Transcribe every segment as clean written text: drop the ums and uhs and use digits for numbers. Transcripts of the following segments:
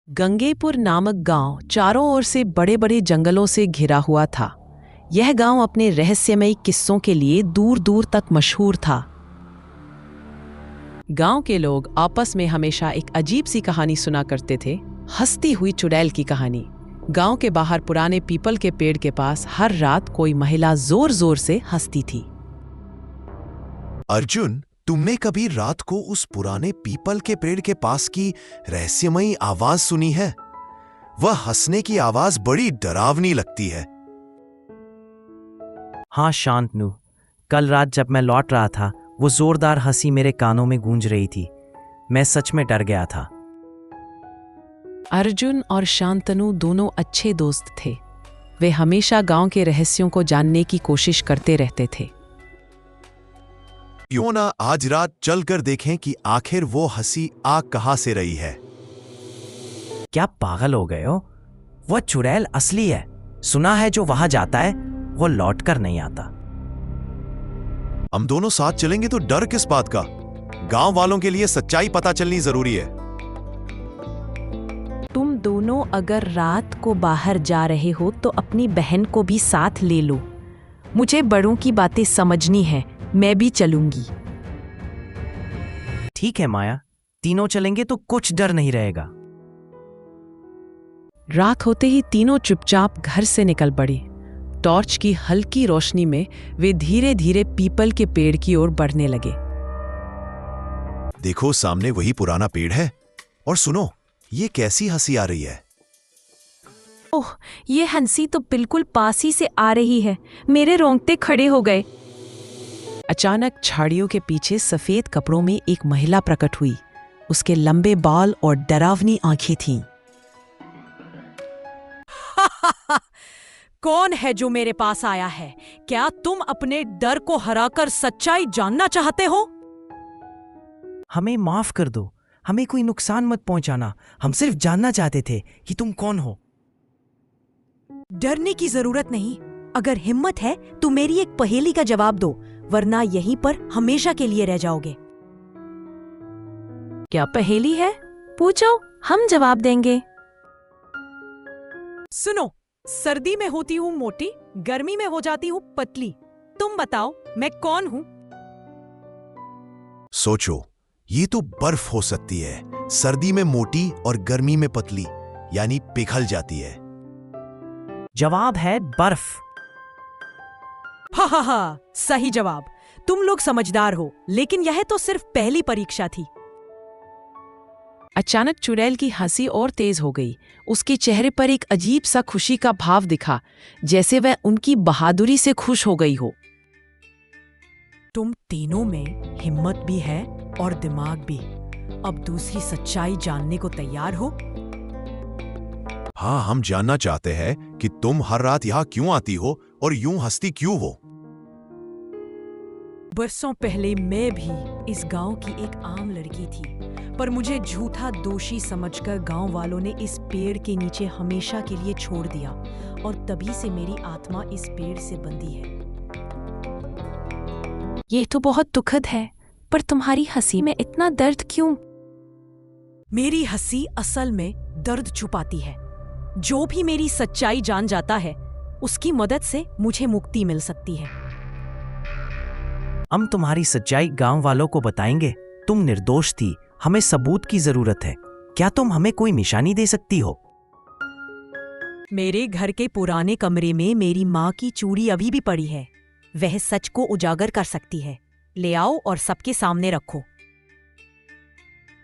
गंगेपुर नामक गांव चारों ओर से बड़े बड़े जंगलों से घिरा हुआ था। यह गांव अपने रहस्यमयी किस्सों के लिए दूर दूर तक मशहूर था। गांव के लोग आपस में हमेशा एक अजीब सी कहानी सुना करते थे, हंसती हुई चुड़ैल की कहानी। गांव के बाहर पुराने पीपल के पेड़ के पास हर रात कोई महिला जोर जोर से हंसती थी। अर्जुन, तुमने कभी रात को उस पुराने पीपल के पेड़ के पास की रहस्यमयी आवाज सुनी है? वह हंसने की आवाज बड़ी डरावनी लगती है। हाँ शांतनु, कल रात जब मैं लौट रहा था, वो जोरदार हंसी मेरे कानों में गूंज रही थी। मैं सच में डर गया था। अर्जुन और शांतनु दोनों अच्छे दोस्त थे। वे हमेशा गांव के रहस्यों को जानने की कोशिश करते रहते थे। क्यों ना आज रात चलकर देखें कि आखिर वो हंसी आ कहां से रही है। क्या पागल हो गए हो? वो चुड़ैल असली है। सुना है जो वहां जाता है वो लौट कर नहीं आता। हम दोनों साथ चलेंगे तो डर किस बात का? गांव वालों के लिए सच्चाई पता चलनी जरूरी है। तुम दोनों अगर रात को बाहर जा रहे हो तो अपनी बहन को भी साथ ले लो। मुझे बड़ों की बातें समझनी है, मैं भी चलूंगी। ठीक है माया, तीनों चलेंगे तो कुछ डर नहीं रहेगा। रात होते ही तीनों चुपचाप घर से निकल पड़े। टॉर्च की हल्की रोशनी में वे धीरे धीरे पीपल के पेड़ की ओर बढ़ने लगे। देखो, सामने वही पुराना पेड़ है। और सुनो, ये कैसी हंसी आ रही है। ओह, ये हंसी तो बिल्कुल पास ही से आ रही है। मेरे रोंगटे खड़े हो गए। अचानक झाड़ियों के पीछे सफेद कपड़ों में एक महिला प्रकट हुई। उसके लंबे बाल और डरावनी आंखें थीं। कौन है जो मेरे पास आया है? क्या तुम अपने डर को हराकर सच्चाई जानना चाहते हो? हमें माफ कर दो, हमें कोई नुकसान मत पहुंचाना। हम सिर्फ जानना चाहते थे कि तुम कौन हो। डरने की जरूरत नहीं। अगर हिम्मत है तो मेरी एक पहेली का जवाब दो, वरना यहीं पर हमेशा के लिए रह जाओगे। क्या पहेली है? पूछो, हम जवाब देंगे। सुनो, सर्दी में होती हूँ मोटी, गर्मी में हो जाती हूँ पतली। तुम बताओ मैं कौन हूँ? सोचो, ये तो बर्फ हो सकती है। सर्दी में मोटी और गर्मी में पतली, यानी पिघल जाती है। जवाब है बर्फ। हा, सही जवाब। तुम लोग समझदार हो, लेकिन यह तो सिर्फ पहली परीक्षा थी। अचानक चुड़ैल की हंसी और तेज हो गई। उसके चेहरे पर एक अजीब सा खुशी का भाव दिखा, जैसे वह उनकी बहादुरी से खुश हो गई हो। तुम तीनों में हिम्मत भी है और दिमाग भी। अब दूसरी सच्चाई जानने को तैयार हो? हाँ, हम जानना चाहते हैं कि तुम हर रात यहाँ क्यों आती हो और यूं हंसती क्यों हो। बरसों पहले मैं भी इस गांव की एक आम लड़की थी, पर मुझे झूठा दोषी समझकर गांव वालों ने इस पेड़ के नीचे हमेशा के लिए छोड़ दिया, और तभी से मेरी आत्मा इस पेड़ से बंधी है। ये तो बहुत दुखद है, पर तुम्हारी हंसी में इतना दर्द क्यों? मेरी हंसी असल में दर्द छुपाती है। जो भी मेरी सच्चाई जान जाता है, उसकी मदद से मुझे मुक्ति मिल सकती है। हम तुम्हारी सच्चाई गांव वालों को बताएंगे। तुम निर्दोष थी, हमें सबूत की जरूरत है। क्या तुम हमें कोई निशानी दे सकती हो? मेरे घर के पुराने कमरे में मेरी माँ की चूड़ी अभी भी पड़ी है। वह सच को उजागर कर सकती है। ले आओ और सबके सामने रखो।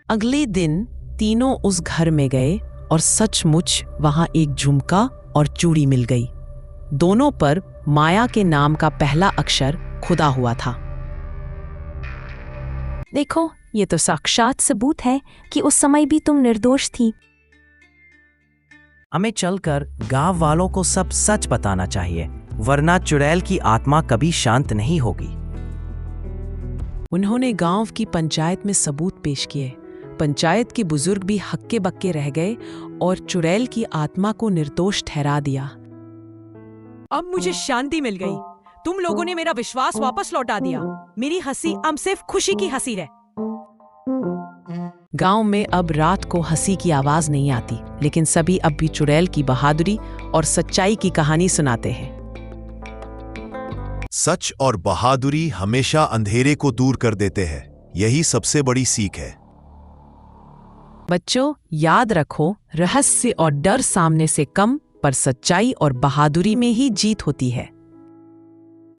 अगले दिन तीनों उस घर में गए और सचमुच वहां एक झुमका और चूड़ी मिल गई। दोनों पर माया के नाम का पहला अक्षर खुदा हुआ था। देखो, ये तो साक्षात सबूत है कि उस समय भी तुम निर्दोष थी। हमें चलकर गांव वालों को सब सच बताना चाहिए, वरना चुड़ैल की आत्मा कभी शांत नहीं होगी। उन्होंने गांव की पंचायत में सबूत पेश किए। पंचायत के बुजुर्ग भी हक्के बक्के रह गए और चुड़ैल की आत्मा को निर्दोष ठहरा दिया। अब मुझे शांति मिल गई। तुम लोगों ने मेरा विश्वास वापस लौटा दिया। मेरी हंसी अब सिर्फ खुशी की हंसी है। गांव में अब रात को हंसी की आवाज नहीं आती, लेकिन सभी अब भी चुड़ैल की बहादुरी और सच्चाई की कहानी सुनाते हैं। सच और बहादुरी हमेशा अंधेरे को दूर कर देते हैं। यही सबसे बड़ी सीख है। बच्चों, याद रखो, रहस्य और डर सामने से कम, पर सच्चाई और बहादुरी में ही जीत होती है।